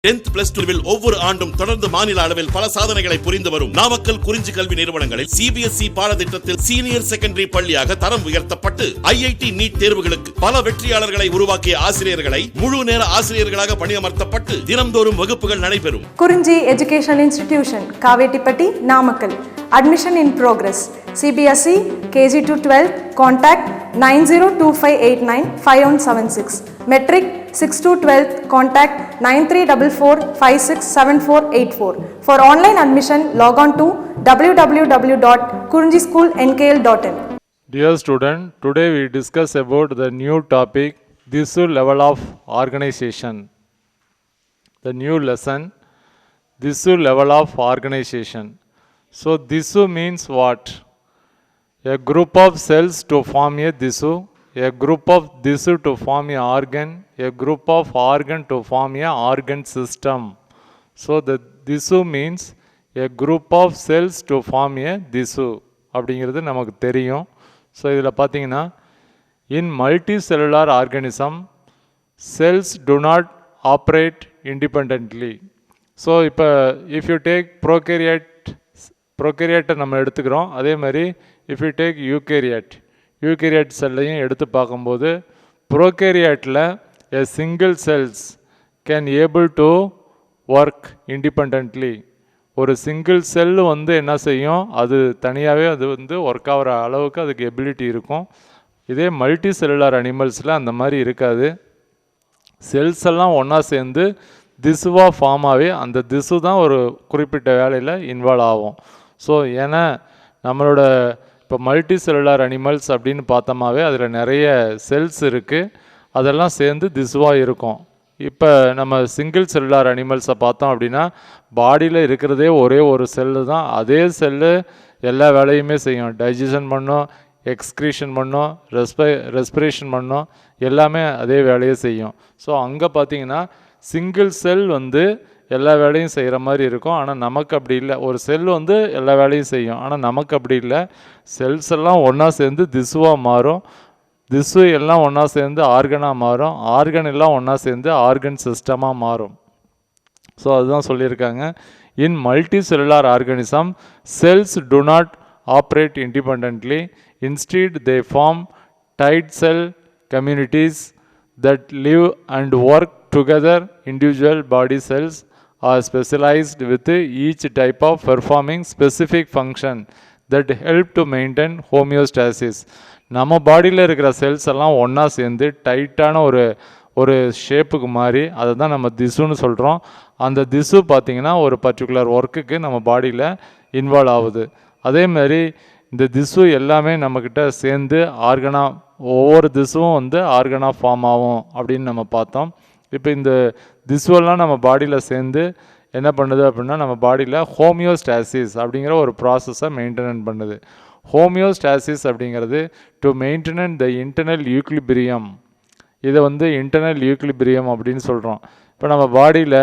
10th plus 2 ஒவ்வொரு ஆண்டும் தொடர்ந்து மாநில அளவில் பல சாதனைகளை புரிந்து வரும் நாமக்கல் குறிஞ்சி கல்வி நிறுவனங்களில் CBSE பாடத்திட்டத்தில் சீனியர் செகண்டரி பள்ளியாக தரம் உயர்த்தப்பட்டு IIT நீட் தேர்வுகளுக்கு பல வெற்றியாளர்களை உருவாக்கிய ஆசிரியர்களை முழு நேர ஆசிரியர்களாக பணியமர்த்தப்பட்டு தினம்தோறும் வகுப்புகள் நடைபெறும். குறிஞ்சி education institution, Kavettipatti, Namakkal. Admission in progress. CBSE KG to 12. Contact 9025895176. Metric 6 to 12. Contact 9344567484. For online admission, log on to www.kurinjischoolnkl.in. Dear student, today we discuss about the new topic, DISU level of organization. The new lesson, DISU level of organization. So DISU means what? A group of cells to form a DISU, a group of DISU to form a organ, a group of organ to form a organ system. So the DISU means a group of cells to form a DISU. அப்படிங்கிறது நமக்கு தெரியும். So இதில் பார்த்தீங்கன்னா, in multicellular organism, cells do not operate independently. So இப்போ if you take ப்ரோகேரியட்டை நம்ம எடுத்துக்கிறோம். அதே மாதிரி இஃப் யூ டேக் யூகேரியட் செல்லையும் எடுத்து பார்க்கும்போது ப்ரோகேரியட்டில் a single cells can able to work independently. ஒரு சிங்கிள் செல்லு என்ன செய்யும், அது தனியாகவே அது ஒர்க் ஆகிற அளவுக்கு அதுக்கு எபிலிட்டி இருக்கும். இதே மல்டி செல்லுலார் அனிமல்ஸில் அந்த மாதிரி இருக்காது. செல்ஸ் எல்லாம் ஒன்றா சேர்ந்து திசுவாக ஃபார்ம் ஆகி அந்த திசு தான் ஒரு குறிப்பிட்ட வேலையில் இன்வால்வ் ஆகும். ஸோ ஏன்னா நம்மளோட இப்போ மல்டி செல்லுலார் அனிமல்ஸ் அப்படின்னு பார்த்தோமாவே அதில் நிறைய செல்ஸ் இருக்குது, அதெல்லாம் சேர்ந்து திசுவாக இருக்கும். இப்போ நம்ம சிங்கிள் செல்லுலார் அனிமல்ஸை பார்த்தோம் அப்படின்னா பாடியில் இருக்கிறதே ஒரே ஒரு செல்லு தான். அதே செல்லு எல்லா வேலையுமே செய்யும். டைஜஷன் பண்ணும், எக்ஸ்க்ரீஷன் பண்ணும், ரெஸ்பிரேஷன் பண்ணும், எல்லாமே அதே வேலையை செய்யும். ஸோ அங்கே பார்த்தீங்கன்னா சிங்கிள் செல் எல்லா வேலையும் செய்கிற மாதிரி இருக்கும். ஆனால் நமக்கு அப்படி இல்லை. ஒரு செல் எல்லா வேலையும் செய்யும், ஆனால் நமக்கு அப்படி இல்லை. செல்ஸ் எல்லாம் ஒன்றா சேர்ந்து திசுவாக மாறும், திசு எல்லாம் ஒன்றா சேர்ந்து ஆர்கனாக மாறும், ஆர்கன் எல்லாம் ஒன்றா சேர்ந்து ஆர்கன் சிஸ்டமாக மாறும். ஸோ அதுதான் சொல்லியிருக்காங்க. In multicellular organism cells do not operate independently. Instead they form tight cell communities that live and work together. Individual body cells are specialized with each type of performing specific function that help to maintain homeostasis. நம்ம பாடியில் இருக்கிற cells எல்லாம் ஒன்றா சேர்ந்து டைட்டான ஒரு ஷேப்புக்கு மாதிரி அதை தான் நம்ம திசுன்னு சொல்கிறோம். அந்த திசு பார்த்திங்கன்னா ஒரு பர்டிகுலர் ஒர்க்குக்கு நம்ம பாடியில் இன்வால்வ் ஆகுது. அதேமாதிரி இந்த திசு எல்லாமே நம்மக்கிட்ட சேர்ந்து ஆர்கனாக, ஒவ்வொரு திசுவும் ஆர்கனாக ஃபார்ம் ஆகும் அப்படின்னு நம்ம பார்த்தோம். இப்போ இந்த திசுவெல்லாம் நம்ம பாடியில் சேர்ந்து என்ன பண்ணுது அப்படின்னா நம்ம பாடியில் ஹோமியோஸ்டாசிஸ் அப்படிங்கிற ஒரு ப்ராசஸை மெயின்டெனன் பண்ணுது. ஹோமியோஸ்டாசிஸ் அப்படிங்கிறது டு மெயின்டெனன் த இன்டர்னல் ஈக்லிபிரியம். இதை இன்டர்னல் ஈக்லிபிரியம் அப்படின்னு சொல்கிறோம். இப்போ நம்ம பாடியில்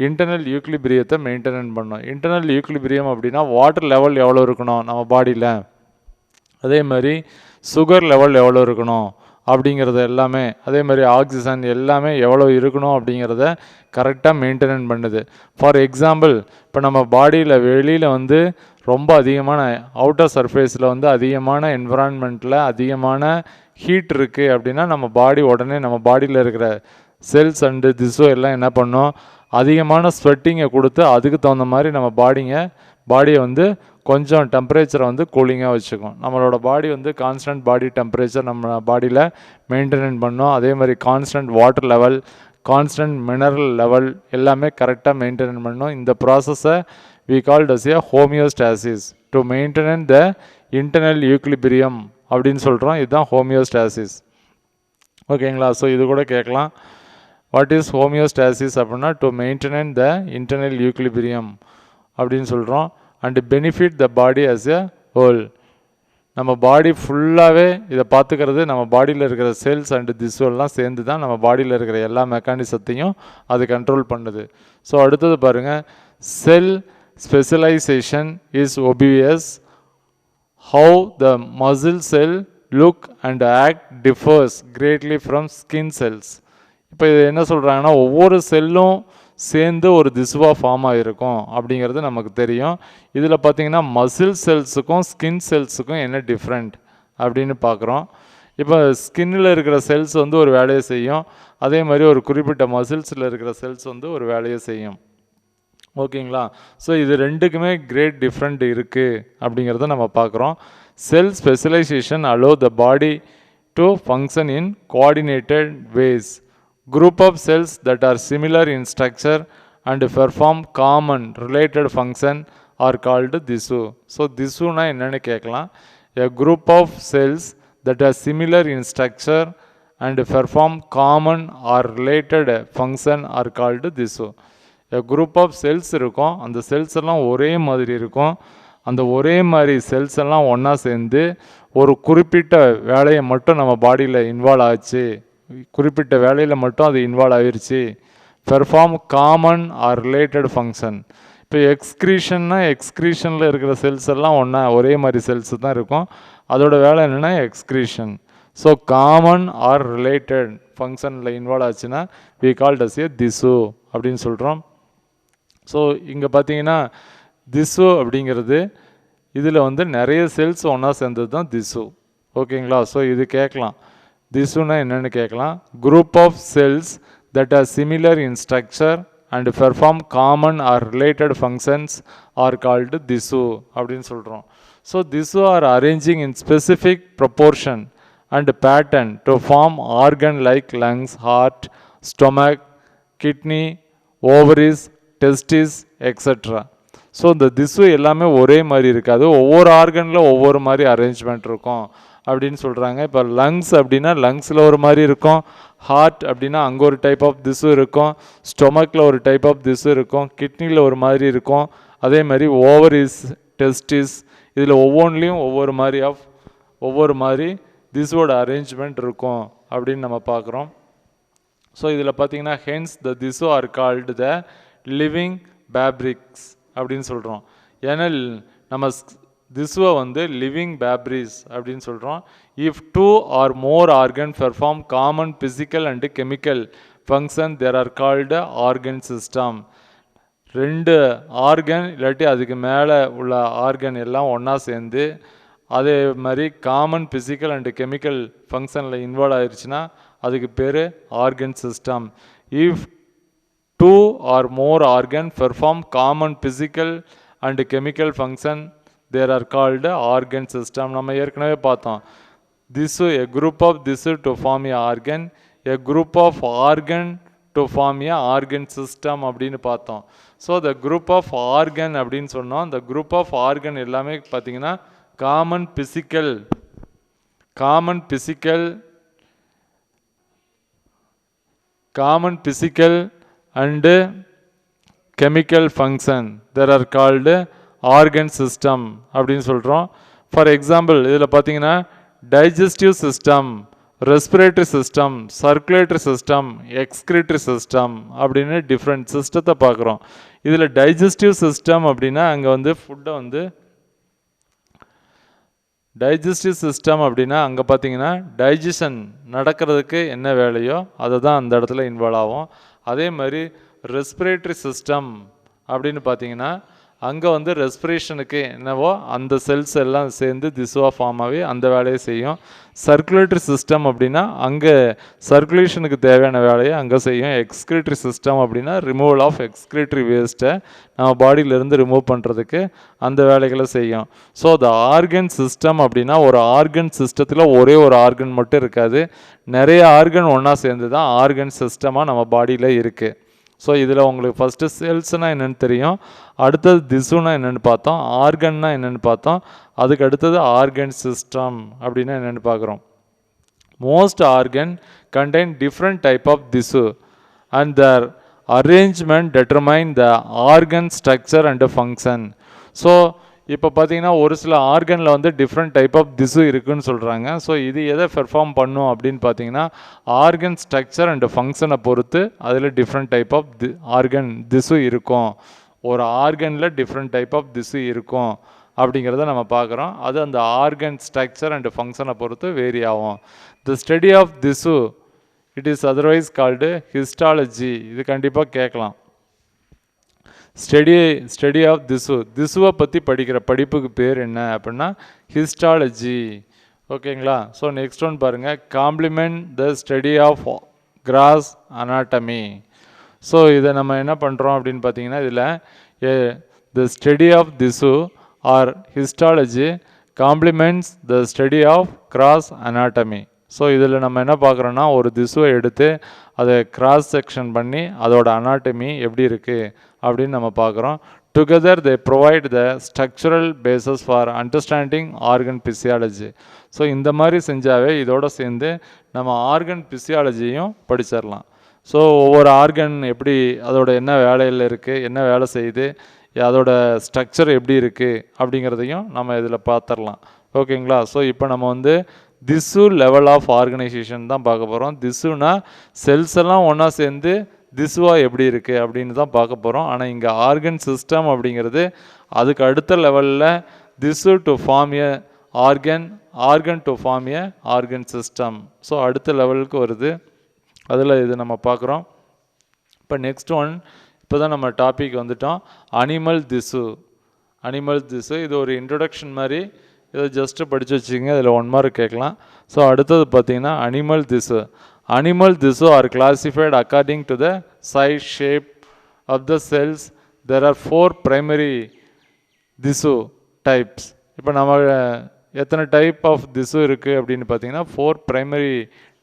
இன்டர்னல் ஈக்லிபிரியத்தை மெயின்டெனன் பண்ணோம். இன்டர்னல் ஈக்லிபிரியம் அப்படின்னா வாட்டர் லெவல் எவ்வளோ இருக்கணும் நம்ம பாடியில், அதே மாதிரி சுகர் லெவல் எவ்வளோ இருக்கணும் அப்படிங்கிறது எல்லாமே, அதே மாதிரி ஆக்சிஜன் எல்லாமே எவ்வளோ இருக்கணும் அப்படிங்கிறத கரெக்டாக மெயின்டெனன் பண்ணுது. ஃபார் எக்ஸாம்பிள், இப்போ நம்ம பாடியில் வெளியில் ரொம்ப அதிகமான அவுட்டர் சர்ஃபேஸில் அதிகமான என்விரான்மெண்ட்டில் அதிகமான ஹீட் இருக்குது அப்படின்னா நம்ம பாடி உடனே நம்ம பாடியில் இருக்கிற செல்ஸ் அண்டு திசு எல்லாம் என்ன பண்ணும், அதிகமான ஸ்வெட்டிங்கை கொடுத்து அதுக்கு தகுந்த மாதிரி நம்ம பாடியை கொஞ்சம் டெம்பரேச்சரை கூலிங்காக வச்சுக்கும். நம்மளோட பாடி கான்ஸ்டன்ட் பாடி டெம்பரேச்சர் நம்ம பாடியில் மெயின்டெனன் பண்ணோம். அதே மாதிரி constant water level, constant mineral level எல்லாமே கரெக்டாக மெயின்டெனன் பண்ணோம். இந்த ப்ராசஸை we called as a homeostasis to maintain the internal equilibrium அப்படின்னு சொல்கிறோம். இதுதான் ஹோமியோஸ்டாசிஸ். ஓகேங்களா? ஸோ இது கூட கேட்கலாம், வாட் இஸ் ஹோமியோஸ்டாசிஸ் அப்படின்னா டு மெயின்டெனன் த இன்டர்னல் ஈக்லிபிரியம் அப்படின்னு சொல்கிறோம். And benefit the body as a whole. நம்ம பாடி ஃபுல்லாகவே இதை பார்த்துக்கிறது நம்ம பாடியில் இருக்கிற செல்ஸ் அண்டு திசுவெல்லாம் சேர்ந்து தான் நம்ம பாடியில் இருக்கிற எல்லா மெக்கானிசத்தையும் அது கண்ட்ரோல் பண்ணுது. ஸோ அடுத்தது பாருங்கள், செல் specialization is obvious. How the muscle cell look and act differs greatly from skin cells. இப்போ இது என்ன சொல்கிறாங்கன்னா, ஒவ்வொரு செல்லும் சேர்ந்து ஒரு திசுவாக ஃபார்ம் ஆகிருக்கும் அப்படிங்கிறது நமக்கு தெரியும். இதில் பார்த்திங்கன்னா மசில் செல்ஸுக்கும் ஸ்கின் செல்ஸுக்கும் என்ன டிஃப்ரெண்ட் அப்படின்னு பார்க்குறோம். இப்போ ஸ்கின்னில் இருக்கிற செல்ஸ் வந்து ஒரு வேலையை செய்யும், அதே மாதிரி ஒரு குறிப்பிட்ட மசில்ஸில் இருக்கிற செல்ஸ் வந்து ஒரு வேலையை செய்யும். ஓகேங்களா? ஸோ இது ரெண்டுக்குமே கிரேட் டிஃப்ரெண்ட் இருக்குது அப்படிங்கிறத நம்ம பார்க்குறோம். Cell specialisation allow the body to function in coordinated ways. Group of cells that are similar in structure and perform common related function are called திசு. ஸோ திசுனா என்னென்னு கேட்கலாம். A group of cells that are similar in structure and perform common or related function are called திசு. A group of cells இருக்கும், அந்த cells எல்லாம் ஒரே மாதிரி இருக்கும். அந்த ஒரே மாதிரி செல்ஸ் எல்லாம் ஒன்றா சேர்ந்து ஒரு குறிப்பிட்ட வேலையை மட்டும் நம்ம பாடியில் இன்வால்வ் ஆச்சு, குறிப்பிட்ட வேலையில் மட்டும் அது இன்வால்வ் ஆகிருச்சு. Perform common or related function. இப்போ எக்ஸ்க்ரீஷன்னா எக்ஸ்க்ரீஷனில் இருக்கிற செல்ஸ் எல்லாம் ஒன்றா ஒரே மாதிரி செல்ஸ் தான் இருக்கும், அதோட வேலை என்னென்னா excretion. So common or related ஃபங்க்ஷனில் இன்வால்வ் ஆச்சுன்னா வி கால்ட் அஸ் ஏ திசு அப்படின்னு சொல்கிறோம். ஸோ இங்கே பார்த்தீங்கன்னா திசு அப்படிங்கிறது இதில் வந்து நிறைய செல்ஸ் ஒன்றா சேர்ந்தது தான் திசு. ஓகேங்களா? ஸோ இது கேட்கலாம், திசுனா என்னென்னு கேட்கலாம். Group of cells that are similar in structure and perform common or related functions are called திசு அப்படின்னு சொல்கிறோம். ஸோ திசு or arranging in specific proportion and pattern to form organ like lungs, heart, stomach, kidney, ovaries, testes extra. So இந்த திசு எல்லாமே ஒரே மாதிரி இருக்காது, ஒவ்வொரு ஆர்கனில் ஒவ்வொரு மாதிரி அரேஞ்ச்மெண்ட் இருக்கும் அப்படின்னு சொல்கிறாங்க. இப்போ லங்ஸ் அப்படின்னா லங்ஸில் ஒரு மாதிரி இருக்கும், ஹார்ட் அப்படின்னா அங்கே ஒரு டைப் ஆஃப் திசு இருக்கும், ஸ்டொமக்கில் ஒரு டைப் ஆஃப் திசு இருக்கும், கிட்னியில் ஒரு மாதிரி இருக்கும், அதே மாதிரி ஓவரிஸ், டெஸ்டிஸ், இதில் ஒவ்வொன்றிலையும் ஒவ்வொரு மாதிரி திசுவோட அரேஞ்ச்மெண்ட் இருக்கும் அப்படின்னு நம்ம பார்க்குறோம். ஸோ இதில் பார்த்தீங்கன்னா ஹென்ஸ் த திசு ஆர் கால்டு த லிவிங் பேப்ரிக்ஸ் அப்படின்னு சொல்கிறோம். ஏன்னா நம்ம திசுவை வந்து லிவிங் பேப்ரிஸ் அப்படின்னு சொல்கிறோம். If 2 or more organ perform common physical and chemical function there are called organ system. 2 organ இல்லாட்டி அதுக்கு மேலே உள்ள ஆர்கன் எல்லாம் ஒன்றா சேர்ந்து அதே மாதிரி காமன் பிசிக்கல் அண்டு கெமிக்கல் ஃபங்க்ஷனில் இன்வால்வ் ஆயிடுச்சுன்னா அதுக்கு பேர் organ system. If 2 or more organ perform common physical and chemical function they are called organ system. நம்ம ஏற்கனவே பார்த்தோம், திசு a group of திசு to form a organ, a group of organ to form a organ system அப்படின்னு பார்த்தோம். So the group of organ அப்படின்னு சொன்னோம். the group of organ எல்லாமே பார்த்தீங்கன்னா common physical and chemical function there are called organ system அப்படின்னு சொல்கிறோம். For example இதில் பார்த்தீங்கன்னா digestive system, respiratory system, circulatory system, excretory system அப்படின்னு டிஃப்ரெண்ட் சிஸ்டத்தை பார்க்குறோம். இதில் டைஜஸ்டிவ் சிஸ்டம் அப்படின்னா அங்கே வந்து ஃபுட்டை வந்து டைஜஸ்டிவ் சிஸ்டம் அப்படின்னா அங்கே பார்த்தீங்கன்னா டைஜஷன் நடக்கிறதுக்கு என்ன வேலையோ அதை தான் அந்த இடத்துல இன்வால்வ் ஆகும். அதே மாதிரி ரெஸ்பிரேட்டரி சிஸ்டம் அப்படின்னு பார்த்தீங்கன்னா அங்கே வந்து ரெஸ்பிரேஷனுக்கு என்னவோ அந்த செல்ஸ் எல்லாம் சேர்ந்து திசுவாக ஃபார்ம் ஆகி அந்த வேலையை செய்யும். சர்க்குலேட்டரி சிஸ்டம் அப்படின்னா அங்கே சர்க்குலேஷனுக்கு தேவையான வேலையை அங்கே செய்யும். எக்ஸ்கிரேட்டரி சிஸ்டம் அப்படின்னா ரிமூவல் ஆஃப் எக்ஸ்கிரேட்டரி வேஸ்ட்டை நம்ம பாடியிலேருந்து ரிமூவ் பண்ணுறதுக்கு அந்த வேலைகளை செய்யும். ஸோ த ஆர்கன் சிஸ்டம் அப்படின்னா ஒரு ஆர்கன் சிஸ்டத்தில் ஒரே ஒரு ஆர்கன் மட்டும் இருக்காது, நிறைய ஆர்கன் ஒன்றா சேர்ந்து தான் ஆர்கன் சிஸ்டமாக நம்ம பாடியில் இருக்குது. ஸோ இதில் உங்களுக்கு ஃபஸ்ட்டு செல்ஸ்னால் என்னென்னு தெரியும், அடுத்தது திசுனா என்னென்னு பார்த்தோம், ஆர்கன்னா என்னென்னு பார்த்தோம், அதுக்கு அடுத்தது ஆர்கன் சிஸ்டம் அப்படின்னா என்னென்னு பார்க்குறோம். Most organ contain different type of திசு and their arrangement determine the organ structure and function. So இப்போ பார்த்தீங்கன்னா ஒரு சில ஆர்கனில் வந்து டிஃப்ரெண்ட் டைப் ஆஃப் திசு இருக்குதுன்னு சொல்கிறாங்க. ஸோ இது எதை பெர்ஃபார்ம் பண்ணும் அப்படின்னு பார்த்தீங்கன்னா ஆர்கன் ஸ்ட்ரக்சர் அண்ட் ஃபங்க்ஷனை பொறுத்து அதில் டிஃப்ரெண்ட் டைப் ஆஃப் ஆர்கன் திசு இருக்கும். ஒரு ஆர்கனில் டிஃப்ரெண்ட் டைப் ஆஃப் திசு இருக்கும் அப்படிங்கிறத நம்ம பார்க்குறோம். அது அந்த ஆர்கன் ஸ்ட்ரக்சர் அண்ட் ஃபங்க்ஷனை பொறுத்து வேரி ஆகும். த ஸ்டடி ஆஃப் திசு it is otherwise called histology. இது கண்டிப்பாக கேட்கலாம். ஸ்டடி ஆஃப் திசுவை பற்றி படிக்கிற படிப்புக்கு பேர் என்ன அப்படின்னா ஹிஸ்டாலஜி. ஓகேங்களா? ஸோ நெக்ஸ்ட் ஒன் பாருங்கள், complement the study of gross anatomy. So இதை நம்ம என்ன பண்ணுறோம் அப்படின்னு பார்த்தீங்கன்னா, இதில் த ஸ்டடி ஆஃப் திசு or histology complements the study of gross anatomy. So இதில் நம்ம என்ன பார்க்குறோன்னா, ஒரு திசுவை எடுத்து அதை கிராஸ் செக்ஷன் பண்ணி அதோட அனாட்டமி எப்படி இருக்குது அப்படின்னு நம்ம பார்க்குறோம். Together they provide the structural bases for understanding organ physiology. So இந்த மாதிரி செஞ்சாவே இதோட சேர்ந்து நம்ம ஆர்கன் பிசியாலஜியும் படிச்சிடலாம். ஸோ ஒவ்வொரு ஆர்கன் எப்படி அதோட என்ன வேலையில் இருக்குது, என்ன வேலை செய்யுது, அதோட ஸ்ட்ரக்சர் எப்படி இருக்குது அப்படிங்கிறதையும் நம்ம இதில் பார்த்துடலாம். ஓகேங்களா? ஸோ இப்போ நம்ம வந்து திசு லெவல் ஆஃப் ஆர்கனைசேஷன் தான் பார்க்க போகிறோம். திசுனா செல்ஸ் எல்லாம் ஒன்றா சேர்ந்து திசுவாக எப்படி இருக்குது அப்படின்னு தான் பார்க்க போகிறோம். ஆனால் இங்கே ஆர்கன் சிஸ்டம் அப்படிங்கிறது அதுக்கு அடுத்த லெவலில் tissue to form a organ to form a organ system. So அடுத்த லெவலுக்கு வருது, அதில் இது நம்ம பார்க்குறோம். இப்போ நெக்ஸ்ட் ஒன், இப்போ தான் நம்ம டாபிக் வந்துட்டோம், அனிமல் திசு. இது ஒரு இன்ட்ரொடக்ஷன் மாதிரி, இதை ஜஸ்ட்டு படித்து வச்சுக்கோங்க, இதில் 1 மார்க் கேட்கலாம். ஸோ அடுத்தது பார்த்தீங்கன்னா animal tissue are classified according to the size shape of the cells. There are 4 primary tissue types. இப்போ நம்ம எத்தனை டைப் ஆஃப் திசு இருக்குது அப்படின்னு பார்த்தீங்கன்னா 4 பிரைமரி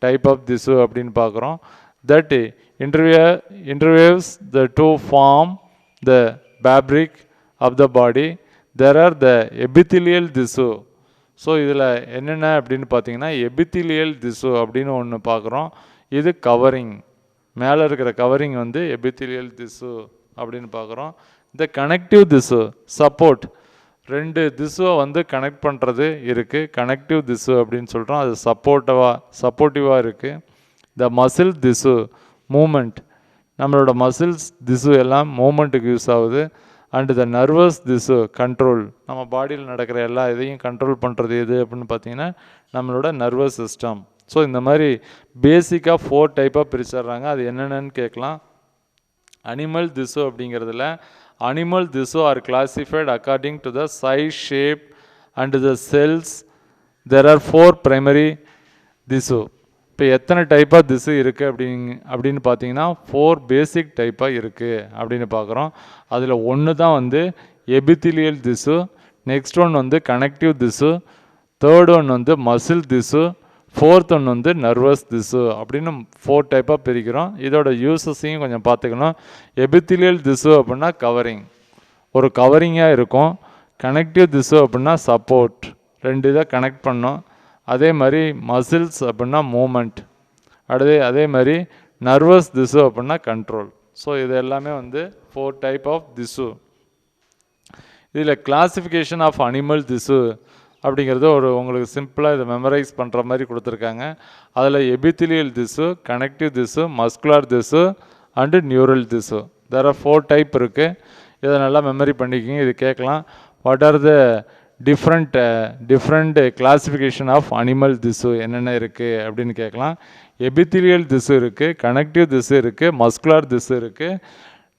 டைப் ஆஃப் திசு அப்படின்னு பார்க்குறோம். That interweaves the to form the fabric of the body. There are the epithelial திசு. ஸோ இதில் என்னென்ன அப்படின்னு பார்த்தீங்கன்னா, எபித்திலியல் திசு அப்படின்னு ஒன்று பார்க்குறோம். இது கவரிங், மேலே இருக்கிற கவரிங் வந்து எபித்திலியல் திசு அப்படின்னு பார்க்குறோம். இந்த கனெக்டிவ் திசு சப்போர்ட், 2 திசுவை வந்து கனெக்ட் பண்ணுறது இருக்குது, கனெக்டிவ் திசு அப்படின்னு சொல்கிறோம். அது சப்போர்ட்டிவாக இருக்குது. இந்த மசில் திசு மூமெண்ட், நம்மளோட மசில்ஸ் திசு எல்லாம் மூமெண்ட்டுக்கு யூஸ் ஆகுது. அண்டு த நர்வஸ் திசு கண்ட்ரோல், நம்ம பாடியில் நடக்கிற எல்லா இதையும் கண்ட்ரோல் பண்ணுறது எது அப்படின்னு பார்த்தீங்கன்னா நம்மளோட நர்வஸ் சிஸ்டம். ஸோ இந்த மாதிரி பேசிக்காக 4 டைப்பாக பிரிச்சிடுறாங்க. அது என்னென்னு கேட்கலாம். அனிமல் திசு அப்படிங்கிறதுல animal tissue are classified according to the size shape and the cells. There are 4 primary tissue. இப்போ எத்தனை டைப்பாக திசு இருக்குது அப்படின்னு பார்த்தீங்கன்னா 4 பேசிக் டைப்பாக இருக்குது அப்படின்னு பார்க்குறோம். அதில் ஒன்று தான் வந்து எபித்திலியல் திசு, நெக்ஸ்ட் ஒன் வந்து கனெக்டிவ் திசு, தேர்ட் ஒன் வந்து மசில் திசு, ஃபோர்த் ஒன் வந்து நர்வஸ் திசு அப்படின்னு 4 டைப்பாக பிரிக்கிறோம். இதோட யூசஸையும் கொஞ்சம் பார்த்துக்கணும். எபித்திலியல் திசு அப்படின்னா கவரிங், ஒரு கவரிங்காக இருக்கும். கனெக்டிவ் திசு அப்படின்னா சப்போர்ட், 2 இதை கனெக்ட் பண்ணோம். அதே மாதிரி மசில்ஸ் அப்படின்னா மூமெண்ட், அதே மாதிரி நர்வஸ் திசு அப்படின்னா கண்ட்ரோல். ஸோ இது எல்லாமே வந்து 4 டைப் ஆஃப் திசு. இதில் கிளாசிஃபிகேஷன் ஆஃப் அனிமல் திசு அப்படிங்கிறது உங்களுக்கு சிம்பிளாக இதை மெமரைஸ் பண்ணுற மாதிரி கொடுத்துருக்காங்க. அதில் எபித்திலியல் திசு, கனெக்டிவ் திசு, மஸ்குலார் திசு அண்டு நியூரல் திசு. தேர் ஆர் 4 டைப் இருக்குது. இதை நல்லா மெமரி பண்ணிக்கிங்க. இது கேட்கலாம், what are the different classification of animal tissue என்னென்ன இருக்குது அப்படின்னு கேட்கலாம். எபித்திலியல் திசு இருக்குது, கனெக்டிவ் திசு இருக்குது, மஸ்குலார் திசு இருக்குது,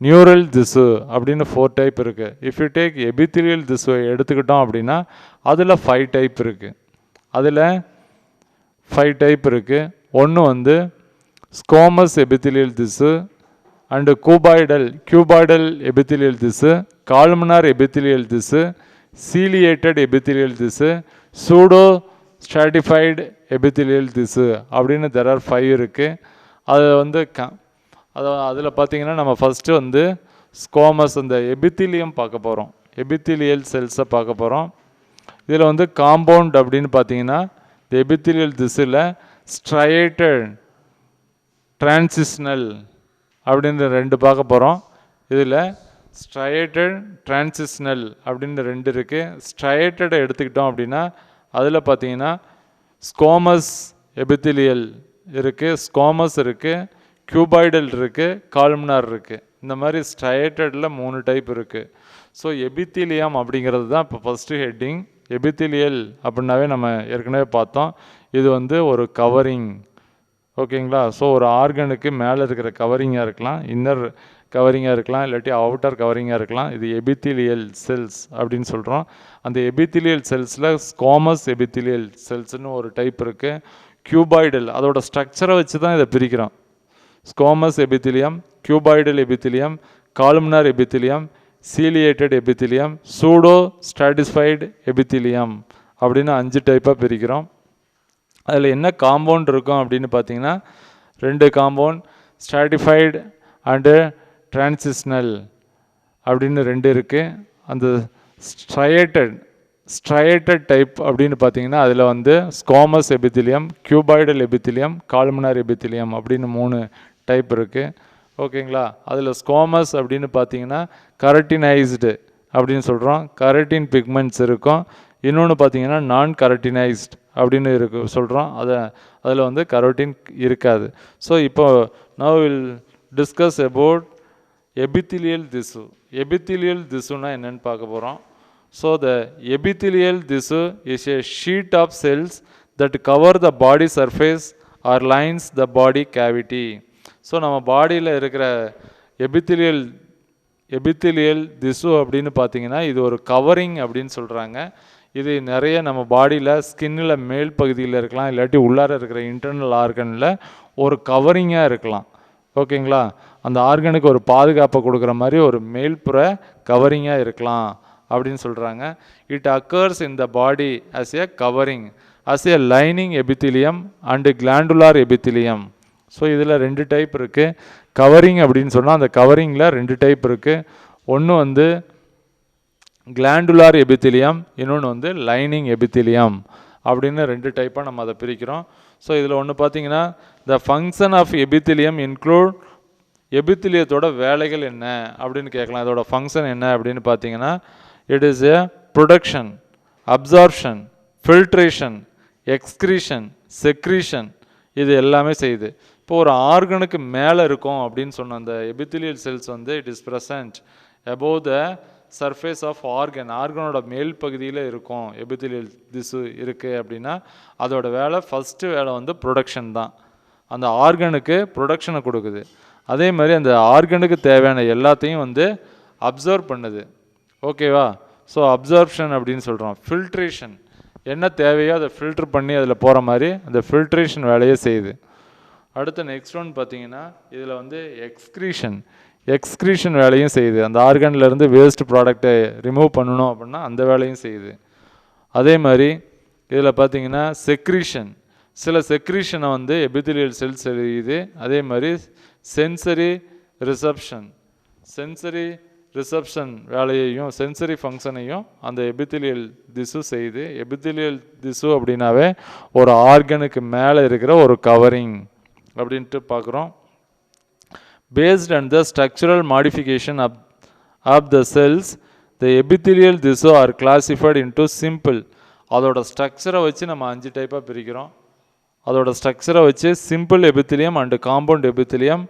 நியூரல் திசு அப்படின்னு 4 டைப் இருக்குது. இஃப் யூ டேக் எபித்திலியல் திசுவை எடுத்துக்கிட்டோம் அப்படின்னா அதில் 5 டைப் இருக்குது. ஒன்று வந்து ஸ்கோமஸ் எபித்திலியல் திசு அண்டு கியூபாய்டல் எபித்திலியல் திசு, கால்மனார் எபித்திலியல் திசு, சீலியேட்டட் எபித்திலியல் திசு, சூடோ ஸ்ட்ராட்டிஃபைடு எபித்திலியல் திசு அப்படின்னு தெர் ஆர் 5 இருக்குது. அது வந்து அதில் பார்த்தீங்கன்னா நம்ம ஃபஸ்ட்டு வந்து ஸ்கோமஸ், அந்த எபித்திலியம் பார்க்க போகிறோம், எபித்திலியல் செல்ஸை பார்க்க போகிறோம். இதில் வந்து காம்பவுண்ட் அப்படின்னு பார்த்தீங்கன்னா இந்த எபித்திலியல் திசுவில் ஸ்ட்ரையேட்டட், டிரான்சிஷனல் அப்படின்ற 2 பார்க்க போகிறோம். இதில் ஸ்ட்ரையேட்டட், டிரான்சிஷனல் அப்படின்னு 2 இருக்குது. ஸ்ட்ரையேட்டடை எடுத்துக்கிட்டோம் அப்படின்னா அதில் பார்த்தீங்கன்னா ஸ்கோமஸ் எபித்திலியல் இருக்குது, ஸ்கோமஸ் இருக்குது, கியூபாய்டல் இருக்குது, கால்மனார் இருக்குது. இந்த மாதிரி ஸ்ட்ரையேட்டடில் 3 டைப் இருக்குது. ஸோ எபித்திலியம் அப்படிங்கிறது தான் இப்போ ஃபஸ்ட்டு ஹெட்டிங். எபித்திலியல் அப்படின்னாவே நம்ம ஏற்கனவே பார்த்தோம், இது வந்து ஒரு கவரிங். ஓகேங்களா? ஸோ ஒரு ஆர்கனுக்கு மேலே இருக்கிற கவரிங்காக இருக்கலாம், இன்னர் கவரிங்காக இருக்கலாம், இல்லாட்டி அவுட்டர் கவரிங்காக இருக்கலாம். இது எபித்திலியல் செல்ஸ் அப்படின்னு சொல்கிறோம். அந்த எபித்திலியல் செல்ஸில் ஸ்குவாமஸ் எபித்திலியல் செல்ஸ்னு ஒரு டைப் இருக்குது. கியூபாய்டல், அதோட ஸ்ட்ரக்சரை வச்சு தான் இதை பிரிக்கிறோம். Squamous epithelium, cuboidal epithelium, columnar epithelium, ciliated epithelium, pseudostratified epithelium அப்படின்னு 5 டைப்பாக பிரிக்கிறோம். அதில் என்ன காம்பவுண்ட் இருக்கும் அப்படின்னு பார்த்தீங்கன்னா 2 காம்பவுண்ட், ஸ்ட்ராட்டிஃபைடு அண்டு டிரான்சிஷனல் அப்படின்னு 2 இருக்குது. அந்த ஸ்ட்ரையேட்டட் டைப் அப்படின்னு பார்த்தீங்கன்னா அதில் வந்து squamous epithelium, cuboidal epithelium, columnar epithelium அப்படின்னு 3 டைப் இருக்குது. ஓகேங்களா? அதில் ஸ்குவாமஸ் அப்படின்னு பார்த்தீங்கன்னா கரட்டினைஸ்டு அப்படின்னு சொல்கிறோம். கரட்டின் பிக்மெண்ட்ஸ் இருக்கும். இன்னொன்று பார்த்தீங்கன்னா நான் கரட்டினைஸ்ட் அப்படின்னு சொல்கிறோம். அதில் வந்து கரோட்டின் இருக்காது. ஸோ இப்போ நவ் வில் டிஸ்கஸ் அபவுட் எபித்திலியல் திசு. எபித்திலியல் திசுனா என்னன்னு பார்க்க போகிறோம். ஸோ த எபித்திலியல் திசு is a sheet of cells that cover the body surface or lines the body cavity. So நம்ம பாடியில் இருக்கிற எபித்திலியல் திசு அப்படின்னு பார்த்தீங்கன்னா இது ஒரு கவரிங் அப்படின்னு சொல்கிறாங்க. இது நிறைய நம்ம பாடியில் ஸ்கின்னில் மேல் பகுதியில் இருக்கலாம், இல்லாட்டி உள்ளார இருக்கிற இன்டர்னல் ஆர்கனில் ஒரு கவரிங்காக இருக்கலாம். ஓகேங்களா? அந்த ஆர்கனுக்கு ஒரு பாதுகாப்பை கொடுக்குற மாதிரி ஒரு மேல்புற கவரிங்காக இருக்கலாம் அப்படின்னு சொல்கிறாங்க. It occurs in the body as a covering, as a lining epithelium and glandular epithelium. So இதில் 2 டைப் இருக்குது. கவரிங் அப்படின்னு சொன்னால் அந்த கவரிங்கில் 2 டைப் இருக்குது. ஒன்று வந்து கிளாண்டுலார் எபித்திலியம், இன்னொன்று வந்து லைனிங் எபித்திலியம் அப்படின்னு 2 டைப்பாக நம்ம அதை பிரிக்கிறோம். ஸோ இதில் ஒன்று பார்த்தீங்கன்னா the function of epithelium include, எபித்திலியத்தோட வேலைகள் என்ன அப்படின்னு கேட்கலாம். இதோட ஃபங்க்ஷன் என்ன அப்படின்னு பார்த்தீங்கன்னா it is a production, absorption, filtration, excretion, secretion, இது எல்லாமே செய்யுது. இப்போ ஒரு ஆர்கனுக்கு மேலே இருக்கும் அப்படின்னு சொன்ன அந்த எபித்திலியல் செல்ஸ் வந்து it is present above the surface of organ, ஆர்கனோட மேல் பகுதியில் இருக்கும் எபித்திலியல் திசு இருக்குது அப்படின்னா அதோட வேலை, ஃபஸ்ட்டு வேலை வந்து ப்ரொடக்ஷன் தான். அந்த ஆர்கனுக்கு ப்ரொடக்ஷனை கொடுக்குது. அதே மாதிரி அந்த ஆர்கனுக்கு தேவையான எல்லாத்தையும் வந்து அப்சர்வ் பண்ணுது. ஓகேவா? ஸோ அப்சர்ப்ஷன் அப்படின்னு சொல்கிறோம். ஃபில்ட்ரேஷன், என்ன தேவையோ அதை ஃபில்ட்ரு பண்ணி அதில் போகிற மாதிரி அந்த ஃபில்ட்ரேஷன் வேலையை செய்யுது. அடுத்த நெக்ஸ்ட் ஒன் பார்த்தீங்கன்னா இதில் வந்து எக்ஸ்க்ரீஷன் வேலையும் செய்யுது. அந்த ஆர்கன்லேருந்து வேஸ்ட் ப்ராடக்டை ரிமூவ் பண்ணணும் அப்படின்னா அந்த வேலையும் செய்யுது. அதே மாதிரி இதில் பார்த்தீங்கன்னா செக்ரீஷன், சில செக்ரீஷனை வந்து எபித்திலியல் செல்ஸ் செய்யுது. அதே மாதிரி சென்சரி ரிசப்ஷன் வேலையையும் சென்சரி ஃபங்க்ஷனையும் அந்த எபித்திலியல் திசு செய்யுது. எபித்திலியல் திசு அப்படின்னாவே ஒரு ஆர்கனுக்கு மேலே இருக்கிற ஒரு கவரிங் அப்படின்ட்டு பார்க்குறோம். Based on the structural modification of the cells, the epithelial tissue are classified into simple. அதோட ஸ்ட்ரக்சரை வச்சு நம்ம 5 டைப்பாக பிரிக்கிறோம். அதோட ஸ்ட்ரக்சரை வச்சு simple epithelium and compound epithelium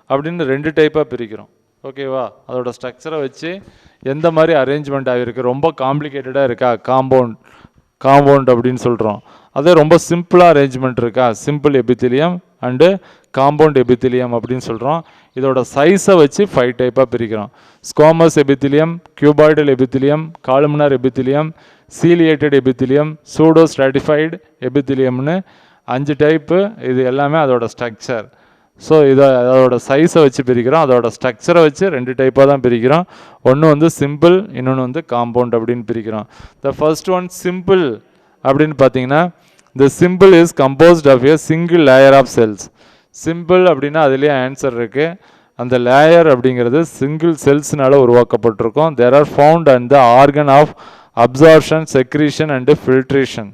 அப்படின்னு 2 டைப்பாக பிரிக்கிறோம். ஓகேவா? அதோட ஸ்ட்ரக்சரை வச்சு எந்த மாதிரி அரேஞ்ச்மெண்ட் ஆகிருக்கு, ரொம்ப காம்ப்ளிகேட்டடாக இருக்கா காம்பவுண்ட் அப்படின்னு சொல்கிறோம். அதே ரொம்ப சிம்பிளாக அரேஞ்ச்மெண்ட் இருக்கா simple epithelium and compound epithelium அப்படின்னு சொல்கிறோம். இதோட சைஸை வச்சு 5 டைப்பாக பிரிக்கிறோம். Squamous epithelium, cuboidal epithelium, columnar epithelium, ciliated epithelium, pseudostratified எபித்திலியம்னு 5 டைப்பு. இது எல்லாமே அதோட ஸ்ட்ரக்சர். ஸோ அதோட சைஸை வச்சு பிரிக்கிறோம். அதோட ஸ்ட்ரக்சரை வச்சு 2 டைப்பாக தான் பிரிக்கிறோம். ஒன்று வந்து சிம்பிள், இன்னொன்று வந்து காம்பவுண்ட் அப்படின்னு பிரிக்கிறோம். த ஃபர்ஸ்ட் ஒன் சிம்பிள் அப்படின்னு பார்த்தீங்கன்னா the symbol is composed of a single layer of cells. Simple அப்படின்னா அதுலேயே ஆன்சர் இருக்குது. அந்த லேயர் அப்படிங்கிறது சிங்கிள் செல்ஸ்னால உருவாக்கப்பட்டிருக்கும். There are found and the organ of absorption, secretion and filtration.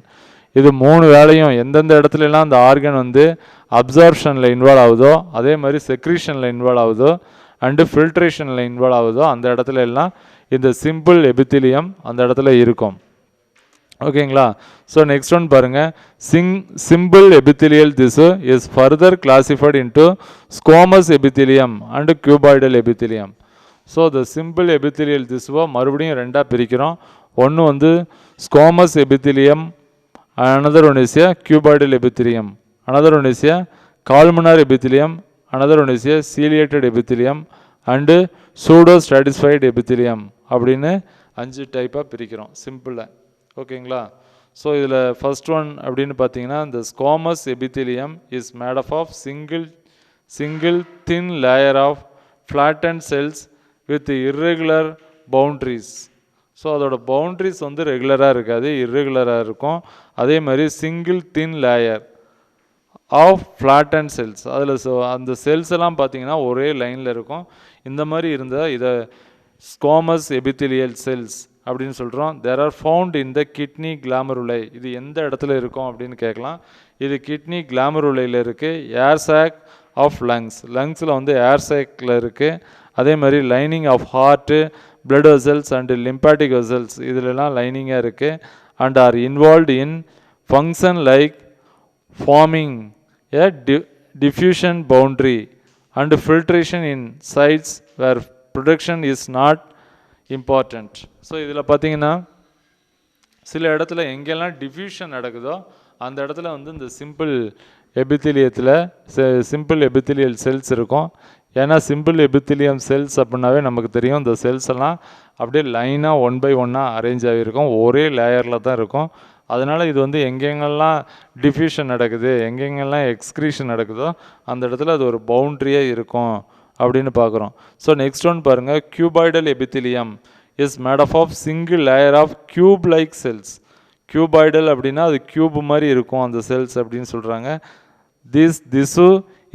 இது 3 வேலையும் எந்தெந்த இடத்துலலாம் அந்த ஆர்கன் வந்து அப்சார்ப்ஷனில் இன்வால்வ் ஆகுதோ, அதே மாதிரி செக்ரீஷனில் இன்வால்வ் ஆகுதோ அண்டு ஃபில்ட்ரேஷனில் இன்வால்வ் ஆகுதோ அந்த இடத்துல எல்லாம் இந்த சிம்பிள் எபித்திலியம் அந்த இடத்துல இருக்கும். ஓகேங்களா? ஸோ நெக்ஸ்ட் ஒன் பாருங்கள். சிம்பிள் எபித்திலியல் திசு is further classified into squamous epithelium and cuboidal epithelium. So the simple epithelial திசுவை மறுபடியும் 2ஆக பிரிக்கிறோம். ஒன்று வந்து squamous epithelium, another one is a cuboidal epithelium, another one is a columnar epithelium, another one is a ciliated epithelium, and pseudostratified epithelium அப்படின்னு 5 டைப்பாக பிரிக்கிறோம் சிம்பிளாக. ஓகேங்களா? ஸோ இதில் ஃபர்ஸ்ட் ஒன் அப்படின்னு பார்த்தீங்கன்னா இந்த squamous epithelium is made of single thin layer of flattened cells with irregular boundaries. So அதோட பவுண்ட்ரிஸ் வந்து ரெகுலராக இருக்காது, இர்ரெகுலராக இருக்கும். அதே மாதிரி single thin layer of flattened cells, அதில் அந்த செல்ஸ் எல்லாம் பார்த்தீங்கன்னா ஒரே லைனில் இருக்கும். இந்த மாதிரி இருந்தால் இதை ஸ்கோமஸ் எபித்திலியல் செல்ஸ் அப்படின்னு சொல்கிறோம். There are found in the kidney கிளாமருலை. இது எந்த இடத்துல இருக்கும் அப்படின்னு கேட்கலாம். இது கிட்னி கிளாமருலையில் இருக்குது. ஏர் சாக் ஆஃப் லங்ஸில் வந்து ஏர் சாக்கில் இருக்குது. அதே மாதிரி lining of heart, blood vessels and lymphatic vessels இதிலெல்லாம் லைனிங்காக இருக்குது. And are involved in function like forming a diffusion boundary and filtration in sites where production is not important. So இதில் பார்த்தீங்கன்னா சில இடத்துல எங்கெல்லாம் டிஃப்யூஷன் நடக்குதோ அந்த இடத்துல வந்து இந்த சிம்பிள் எபித்திலியல் செல்ஸ் இருக்கும். ஏன்னா சிம்பிள் எபித்திலியம் செல்ஸ் அப்படின்னாவே நமக்கு தெரியும், இந்த செல்ஸ் எல்லாம் அப்படியே லைனாக 1 by 1 அரேஞ்ச் ஆகியிருக்கும், ஒரே லேயரில் தான் இருக்கும். அதனால் இது வந்து எங்கெங்கெல்லாம் டிஃப்யூஷன் நடக்குது, எங்கெங்கெல்லாம் எக்ஸ்க்ரீஷன் நடக்குதோ அந்த இடத்துல அது ஒரு பவுண்ட்ரியாக இருக்கும் அப்படின்னு பார்க்குறோம். ஸோ நெக்ஸ்ட் ஒன் பாருங்கள், cuboidal epithelium is made of single layer of cube like cells. Cuboidal அப்படின்னா அது கியூப் மாதிரி இருக்கும் அந்த செல்ஸ் அப்படின்னு சொல்கிறாங்க. This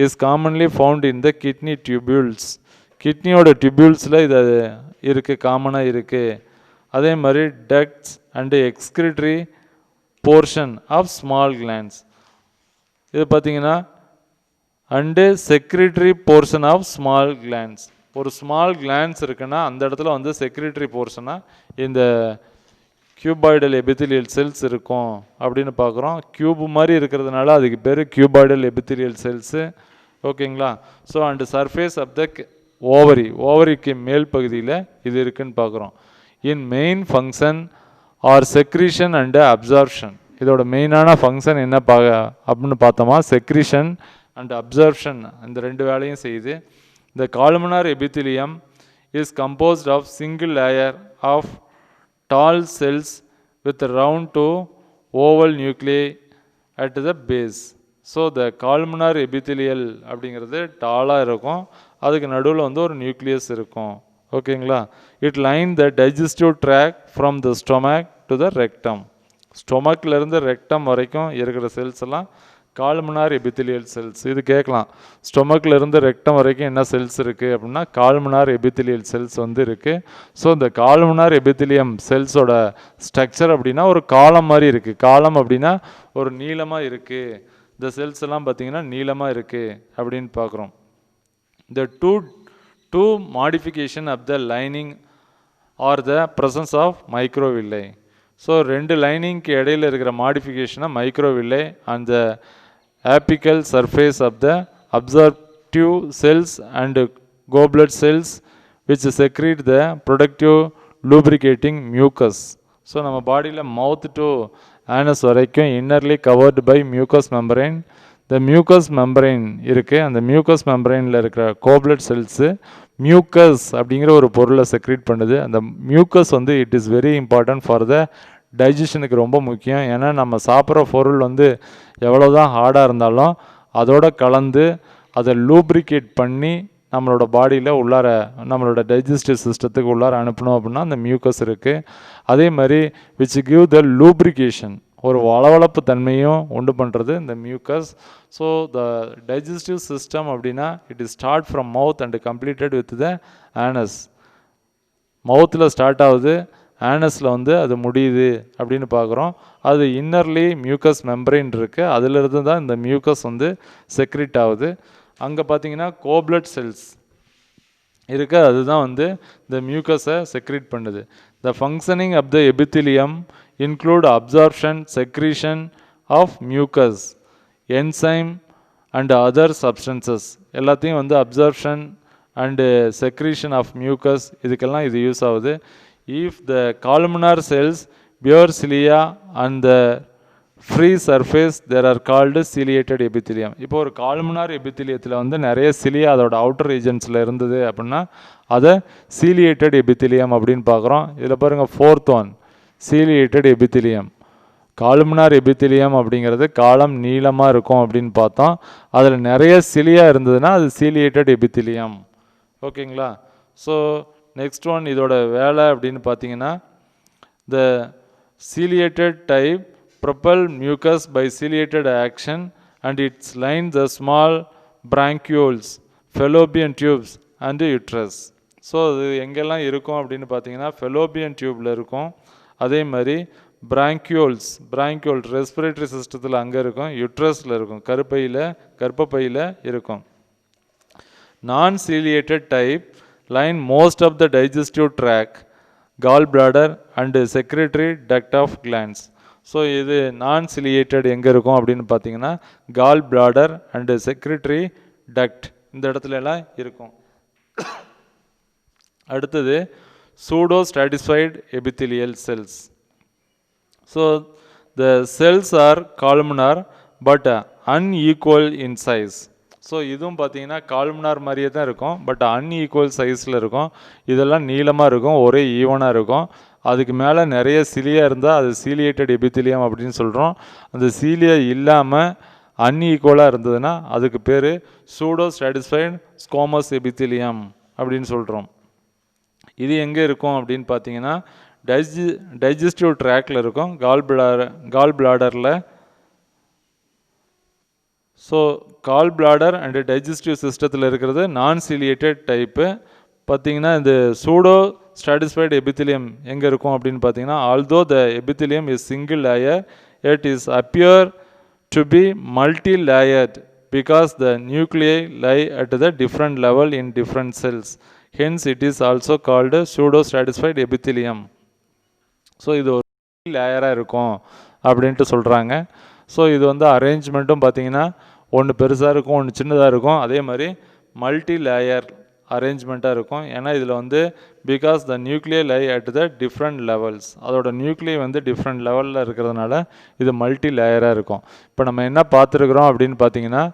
is commonly found in the kidney tubules. கிட்னியோட டியூபியூல்ஸில் இது இருக்குது, காமனாக இருக்குது. அதே மாதிரி ducts and excretory portion of small glands, இது பார்த்தீங்கன்னா and secretory portion of small glands. ஒரு ஸ்மால் கிளான்ஸ் இருக்குன்னா அந்த இடத்துல வந்து செக்ரிட்டரி போர்ஷனாக இந்த கியூபாய்டல் எபித்திலியல் செல்ஸ் இருக்கும் அப்படின்னு பார்க்குறோம். கியூப் மாதிரி இருக்கிறதுனால அதுக்கு பேர் கியூபாய்டல் எபித்திலியல் செல்ஸு. ஓகேங்களா? So and surface of the ஓவரிக்கு மேல் பகுதியில் இது இருக்குன்னு பார்க்குறோம். In main function are secretion and absorption. இதோட மெயினான ஃபங்க்ஷன் என்ன அப்படின்னு பார்த்தோமா, செக்ரீஷன் அண்ட் அப்சார்ப்ஷன், இந்த 2 வேலையும் செய்யுது. இந்த columnar epithelium is composed of single layer of tall cells with round to oval nuclei at the base. So the columnar epithelial அப்படிங்கிறது டாலாக இருக்கும், அதுக்கு நடுவில் வந்து ஒரு நியூக்ளியஸ் இருக்கும். ஓகேங்களா? It line the digestive tract from the stomach to the rectum. ஸ்டொமக்லேருந்து ரெக்டம் வரைக்கும் இருக்கிற செல்ஸ் எல்லாம் காலுமினார் எபித்திலியல் செல்ஸ். இது கேட்கலாம், ஸ்டொமக்லேருந்து ரெக்டம் வரைக்கும் என்ன செல்ஸ் இருக்குது அப்படின்னா காலுமினார் எபித்திலியல் செல்ஸ் வந்து இருக்குது. ஸோ இந்த காலுமினார் எபித்திலியம் செல்ஸோட ஸ்ட்ரக்சர் அப்படின்னா ஒரு காலம் மாதிரி இருக்குது. காலம் அப்படின்னா ஒரு நீளமாக இருக்குது, இந்த செல்ஸ் எல்லாம் பார்த்திங்கன்னா நீளமாக இருக்குது அப்படின்னு பார்க்குறோம். இந்த two modification of the lining or the presence of microvilli. So 2 லைனிங்க்கு இடையில் இருக்கிற மாடிஃபிகேஷனை மைக்ரோவில்லை and the apical surface of the absorptive cells and goblet cells which secrete the productive lubricating mucus. So நம்ம பாடியில் மவுத் டு ஆனஸ் வரைக்கும் இன்னர்லி covered by mucus membrane. இந்த mucus membrane இருக்குது, அந்த mucus மெம்பரைனில் இருக்கிற goblet cells mucus அப்படிங்கிற ஒரு பொருளை செக்ரீட் பண்ணுது. அந்த மியூக்கஸ் வந்து it is very important for the டைஜஷனுக்கு, ரொம்ப முக்கியம். ஏன்னா நம்ம சாப்பிட்ற பொருள் வந்து எவ்வளோ தான் ஹார்டாக இருந்தாலும் அதோட கலந்து அதை லூப்ரிகேட் பண்ணி நம்மளோட பாடியில் உள்ளார நம்மளோட டைஜஸ்டிவ் சிஸ்டத்துக்கு உள்ளார அனுப்பணும் அப்படின்னா அந்த மியூக்கஸ் இருக்குது. அதே மாதிரி விச் கிவ் த லூப்ரிகேஷன், ஒரு வளவளப்பு தன்மையும் உண்டு பண்ணுறது இந்த mucus. So the digestive system அப்படின்னா it is start from mouth and completed with the anus. மவுத்தில் ஸ்டார்ட் ஆகுது, ஆனஸில் வந்து அது முடியுது அப்படின்னு பார்க்குறோம். அது இன்னர்லி மியூக்கஸ் மெம்பரைன் இருக்குது, அதிலிருந்து தான் இந்த மியூக்கஸ் வந்து செக்ரிட் ஆகுது. அங்கே பார்த்தீங்கன்னா கோப்லெட் செல்ஸ் இருக்குது, அதுதான் வந்து இந்த மியூக்கஸை செக்ரிட் பண்ணுது. The functioning of the epithelium include absorption, secretion of mucus, enzyme and other substances. எல்லாத்தையும் வந்து absorption and secretion of mucus இதுக்கெல்லாம் இது யூஸ் ஆகுது. If the columnar cells, pure cilia and the free surface there are called ciliated epithelium. இப்போ ஒரு கால்முனார் எபித்திலியத்தில் வந்து நிறைய சிலியா அதோட அவுட்டர் ரீஜன்ஸில் இருந்தது அப்படின்னா அதை ciliated எபித்திலியம் அப்படின்னு பார்க்குறோம். இதில் பாருங்கள் fourth one ciliated epithelium. Columnar epithelium அப்படிங்கிறது காலம் நீளமாக இருக்கும் அப்படின்னு பார்த்தோம். அதில் நிறைய சிலியா இருந்ததுன்னா அது ciliated எபித்திலியம். ஓகேங்களா? ஸோ நெக்ஸ்ட் ஒன் இதோட வேலை அப்படின்னு பார்த்தீங்கன்னா த ciliated type propel mucus by ciliated action and its line the small branchioles, fallopian tubes and uterus. So இது எங்கெல்லாம் இருக்கும் அப்படின்னு பார்த்தீங்கன்னா ஃபெலோபியன் டியூப்பில் இருக்கும். அதே மாதிரி பிராங்கியோல் ரெஸ்பிரேட்டரி சிஸ்டத்தில் அங்கே இருக்கும், யுட்ரஸில் இருக்கும், கர்ப்பப்பையில் இருக்கும். நான் ciliated type line most of the digestive tract, gallbladder and secretory duct of glands. So இது நான் ciliated எங்கே இருக்கும் அப்படின்னு பார்த்தீங்கன்னா gall bladder and secretory duct இந்த இடத்துல எல்லாம் இருக்கும். அடுத்தது pseudo stratified epithelial cells. So the cells are columnar but unequal in size. So இதுவும் பார்த்தீங்கன்னா கால்முனார் மாதிரியே தான் இருக்கும், பட் அன்ஈக்குவல் சைஸில் இருக்கும். இதெல்லாம் நீளமாக இருக்கும், ஒரே ஈவனாக இருக்கும். அதுக்கு மேலே நிறைய சிலியா இருந்தால் அது ciliated எபித்திலியம் அப்படின்னு சொல்கிறோம். அந்த சீலியா இல்லாமல் அன்ஈக்குவலாக இருந்ததுன்னா அதுக்கு பேர் சூடோ ஸ்ட்ராட்டிஃபைடு ஸ்கோமஸ் எபித்திலியம் அப்படின்னு சொல்கிறோம். இது எங்கே இருக்கும் அப்படின்னு பார்த்தீங்கன்னா டைஜஸ்டிவ் ட்ராக்டில் இருக்கும், கால் பிளாடரில். So gall bladder and digestive சிஸ்டத்தில் இருக்கிறது நான் ciliated டைப்பு. பார்த்தீங்கன்னா இந்த சூடோ ஸ்ட்ராட்டிஃபைடு எபித்திலியம் எங்கே இருக்கும் அப்படின்னு பார்த்தீங்கன்னா although the epithelium is single layer it is appear to be multi layered because the nuclei lie at the different level in different cells. Hence it is also called pseudo stratified epithelium. So இது ஒரு லேயராக இருக்கும் அப்படின்ட்டு சொல்கிறாங்க. So இது வந்து அரேஞ்ச்மெண்ட்டும் பார்த்தீங்கன்னா ஒன்று பெருசாக இருக்கும், ஒன்று சின்னதாக இருக்கும். அதே மாதிரி மல்டி லேயர் அரேஞ்ச்மெண்ட்டாக இருக்கும். ஏன்னா இதில் வந்து because the nuclei lie at the different levels, அதோட நியூக்ளியை வந்து டிஃப்ரெண்ட் லெவலில் இருக்கிறதுனால இது மல்டி லேயராக இருக்கும். இப்போ நம்ம என்ன பார்த்துருக்குறோம் அப்படின்னு பார்த்தீங்கன்னா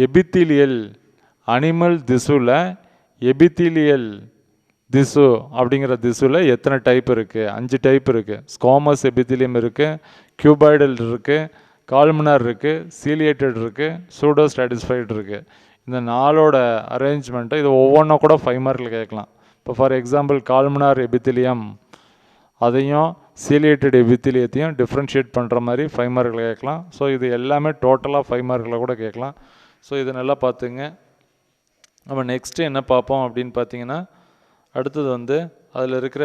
எபித்திலியல் அனிமல் திசுவில் எபித்திலியல் திசு அப்படிங்கிற திசுவில் எத்தனை டைப் இருக்குது? 5 டைப் இருக்குது. ஸ்கோமஸ் எபித்திலியம் இருக்குது, கியூபாய்டல் இருக்குது, கால்முனார் இருக்குது, ciliated இருக்குது, சூடோ ஸ்ட்ராட்டிஃபைடு இருக்குது. இந்த 4ஓட அரேஞ்ச்மெண்ட்டை இது ஒவ்வொன்றும் கூட 5 மார்க்கில் கேட்கலாம். இப்போ ஃபார் எக்ஸாம்பிள் கால்முனார் எபித்திலியம் அதையும் ciliated எபித்திலியத்தையும் டிஃப்ரென்ஷியேட் பண்ணுற மாதிரி 5 மார்க்கில் கேட்கலாம். ஸோ இது எல்லாமே டோட்டலாக 5 மார்க்கில் கூட கேட்கலாம். ஸோ இது நல்லா பார்த்துங்க. நம்ம நெக்ஸ்ட்டு என்ன பார்ப்போம் அப்படின்னு பார்த்தீங்கன்னா அடுத்தது வந்து அதில் இருக்கிற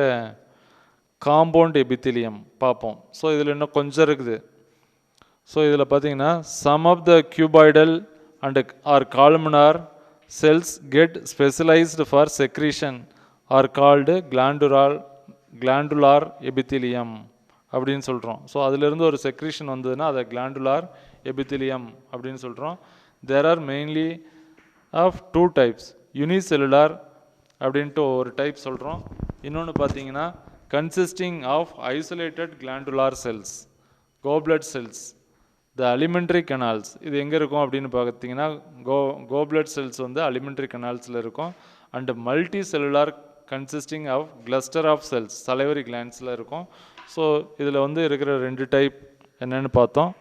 காம்பவுண்ட் எபித்திலியம் பார்ப்போம். ஸோ இதில் இன்னும் கொஞ்சம் இருக்குது. ஸோ இதில் பார்த்தீங்கன்னா some of the cuboidal and or columnar cells get specialised for secretion or called glandular epithelium அப்படின்னு சொல்கிறோம். ஸோ அதிலிருந்து ஒரு செக்ரீஷன் வந்ததுன்னா அதை கிளாண்டுலார் எபித்திலியம் அப்படின்னு சொல்கிறோம். There are mainly of 2 types. Unicellular அப்படின்ட்டு ஒரு டைப் சொல்கிறோம். இன்னொன்று பார்த்தீங்கன்னா consisting of isolated glandular cells, goblet cells, the alimentary canals. இது எங்கே இருக்கும் அப்படின்னு பார்த்தீங்கன்னா கோப்லெட் செல்ஸ் வந்து அலிமெண்ட்ரி கனால்ஸில் இருக்கும். And multi cellular consisting of cluster of cells, salivary கிளாண்ட்ஸில் இருக்கும். ஸோ இதில் வந்து இருக்கிற 2 டைப் என்னென்னு பார்த்தோம்.